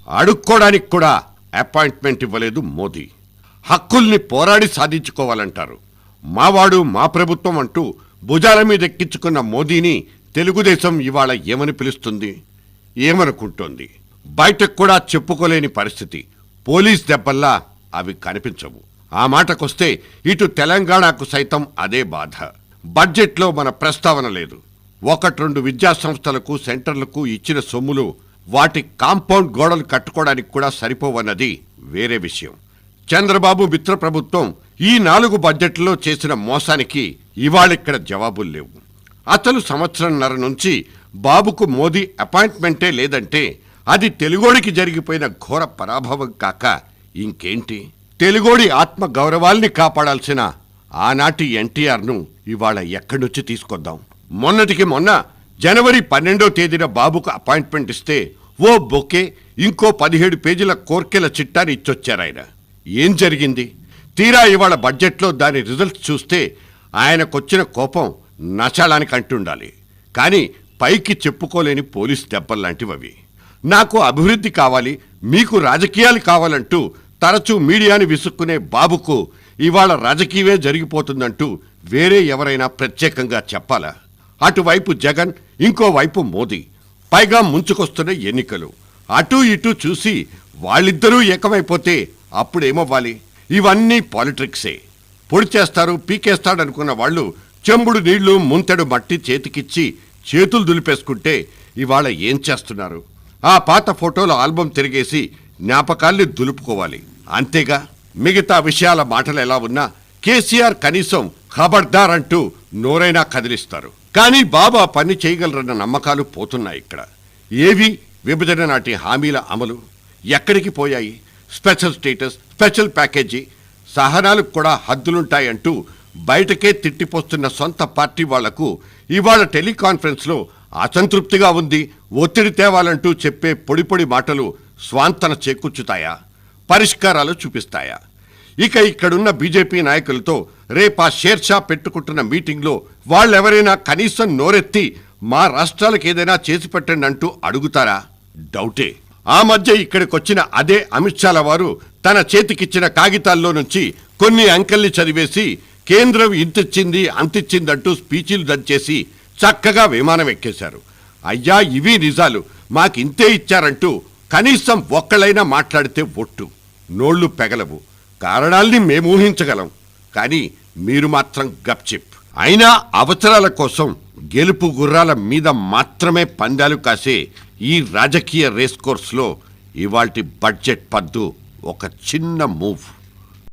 అడుక్కోవడానికి కూడా అపాయింట్మెంట్ ఇవ్వలేదు మోదీ. హక్కుల్ని పోరాడి సాధించుకోవాలంటారు. మావాడు మా ప్రభుత్వం అంటూ భుజాల మీద ఎక్కించుకున్న మోదీని తెలుగుదేశం ఇవాళ ఏమని పిలుస్తుంది, ఏమనుకుంటోంది? బయటకు కూడా చెప్పుకోలేని పరిస్థితి. పోలీస్ దెబ్బల్లా అవి కనిపించవు. ఆ మాటకొస్తే ఇటు తెలంగాణకు సైతం అదే బాధ. బడ్జెట్లో మన ప్రస్తావన లేదు. 1-2 విద్యా సంస్థలకు సెంటర్లకు ఇచ్చిన సొమ్ములు వాటి కాంపౌండ్ గోడలు కట్టుకోవడానికి కూడా సరిపోవన్నది వేరే విషయం. చంద్రబాబు మిత్ర ప్రభుత్వం ఈ 4 బడ్జెట్లో చేసిన మోసానికి ఇవాళిక్కడ జవాబులు లేవు. అసలు సంవత్సరంన్నర నుంచి బాబుకు మోదీ అపాయింట్మెంటే లేదంటే అది తెలుగోడికి జరిగిపోయిన ఘోర పరాభవం కాక ఇంకేంటి? తెలుగోడి ఆత్మ గౌరవాల్ని కాపాడాల్సిన ఆనాటి ఎన్టీఆర్ను ఇవాళ ఎక్కడి నుంచి తీసుకొద్దాం? మొన్నటికి మొన్న జనవరి 12వ తేదీన బాబుకు అపాయింట్మెంట్ ఇస్తే ఓ బొకే ఇంకో 17 పేజీల కోర్కెల చిట్టాని ఇచ్చొచ్చారాయన. ఏం జరిగింది? తీరా ఇవాళ బడ్జెట్లో దాని రిజల్ట్స్ చూస్తే ఆయనకొచ్చిన కోపం నశాళానికి అంటుండాలి. కానీ పైకి చెప్పుకోలేని పోలీస్ దెబ్బల్లాంటివవి. నాకు అభివృద్ధి కావాలి, మీకు రాజకీయాలు కావాలంటూ తరచూ మీడియాని విసుక్కునే బాబుకు ఇవాళ రాజకీయమే జరిగిపోతుందంటూ వేరే ఎవరైనా ప్రత్యేకంగా చెప్పాలా? అటువైపు జగన్, ఇంకోవైపు మోదీ, పైగా ముంచుకొస్తున్న ఎన్నికలు. అటూ ఇటూ చూసి వాళ్ళిద్దరూ ఏకమైపోతే అప్పుడేమవ్వాలి? ఇవన్నీ పాలిటిక్సే. పొడి చేస్తారు, పీకేస్తాడనుకున్న వాళ్ళు చెంబుడు నీళ్లు, ముంతెడు మట్టి చేతికిచ్చి చేతులు దులిపేసుకుంటే ఇవాళ ఏం చేస్తున్నారు? ఆ పాత ఫోటోల ఆల్బం తిరిగేసి జ్ఞాపకాల్ని దులుపుకోవాలి, అంతేగా. మిగతా విషయాల మాటలు ఎలా ఉన్నా కేసీఆర్ కనీసం ఖబర్దార్ అంటూ నోరైనా కదిలిస్తారు. కానీ బాబా పని చేయగలరన్న నమ్మకాలు పోతున్నాయి ఇక్కడ. ఏవి విభజన నాటి హామీల అమలు ఎక్కడికి పోయాయి? స్పెషల్ స్టేటస్, స్పెషల్ ప్యాకేజీ, సహనాలకు కూడా హద్దులుంటాయంటూ బయటకే తిట్టిపోస్తున్న సొంత పార్టీ వాళ్లకు ఇవాళ టెలికాన్ఫరెన్స్లో అసంతృప్తిగా ఉంది, ఒత్తిడి తేవాలంటూ చెప్పే పొడి పొడి మాటలు స్వాంతన చేకూర్చుతాయా? పరిష్కారాలు చూపిస్తాయా? ఇక ఇక్కడున్న బీజేపీ నాయకులతో రేపా షేర్షా పెట్టుకుంటున్న మీటింగ్లో వాళ్ళెవరైనా కనీసం నోరెత్తి మా రాష్ట్రాలకు ఏదైనా చేసి పెట్టండి అంటూ అడుగుతారా? డౌటే. ఆ మధ్య ఇక్కడికొచ్చిన అదే అమిత్ షాల వారు తన చేతికిచ్చిన కాగితాల్లో నుంచి కొన్ని అంకెల్ని చదివేసి కేంద్రం ఇంతిచ్చింది అంతిచ్చిందంటూ స్పీచీలు దంచేసి చక్కగా విమానం ఎక్కేశారు. అయ్యా, ఇవి నిజాలు, మాకింతే ఇచ్చారంటూ కనీసం ఒక్కళ్ళైనా మాట్లాడితే ఒట్టు. నోళ్లు పెగలవు. కారణాల్ని మేమూహించగలం, కానీ మీరు మాత్రం గప్చిప్. అయినా అవసరాల కోసం గెలుపు గుర్రాల మీద మాత్రమే పందాలు కాసే ఈ రాజకీయ రేస్ కోర్సులో ఇవాల్టి బడ్జెట్ పద్దు ఒక చిన్న మూవ్.